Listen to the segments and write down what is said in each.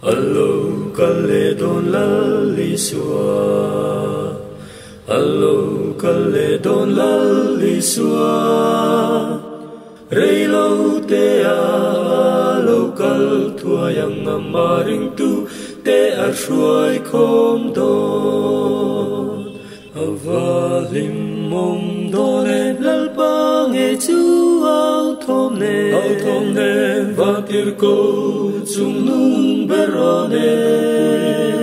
Allo kalle don lalli sua, allo kalle don lalli sua, rei lo te a lo kal thua yang amaring tu te a shuai khom don, avalim mong don e lal pang e chu ao thom ne va tir ko chung nung berone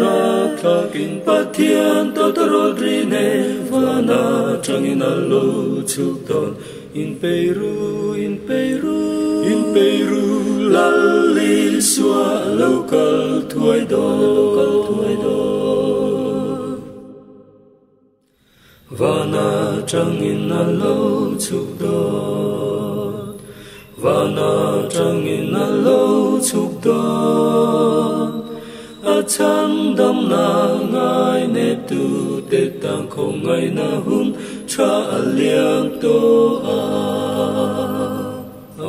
rakha kin pathian to rodrine vana changin allo chuk don in Peru lalli sua local thuai do vana changin allo chuk don vana changin allo chuk don a chang dam na ngai ne tu te tang không ngai na hum cha aliang to a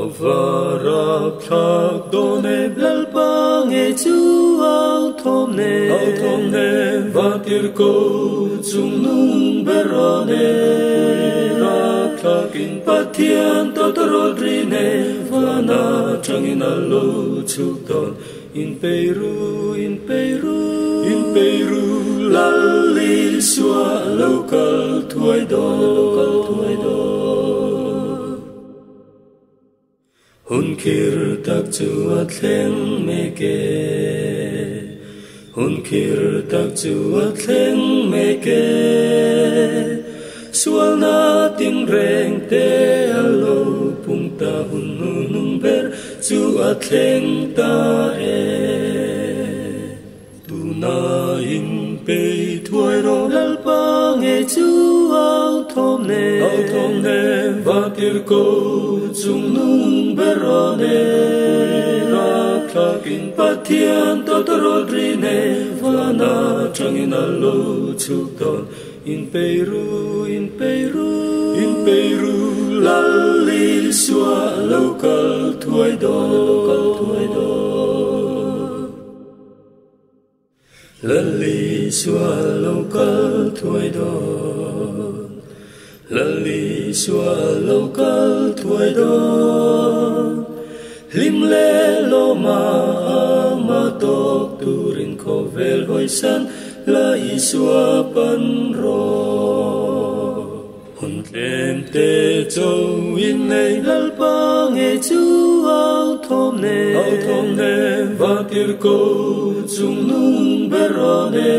avara phak do ne blal pang e chu ao thom ne va tir ko chung nung berone rakha kin pathian to rodrine vana changin allo chuk don in Peru lalli sua local thuai do hun kir tak chu athleng meke hun kir tak chu athleng meke sual na ting reng te alo pung ta hun nung ber chu athleng ta e tu na in pe thuai ro lal pang e chu ao thom ne va tir ko chung nung berone rakha kin pathian to rodrine vana changin allo chuk don in Peru lalli sua local thuai do lalli sua local thuai do lalli sua local thuai do lim le lo ma tok turin ko vel hoi san la isua pan ro hun tlem te châu in nei lal pang e chu ao thom ne va tir ko chung nung berone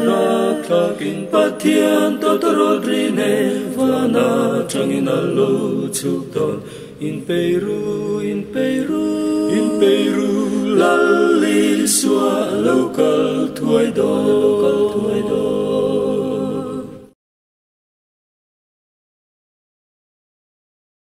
rakha kin pathian to rodrine vana changin allo chuk don in Peru lalli sua local thuai do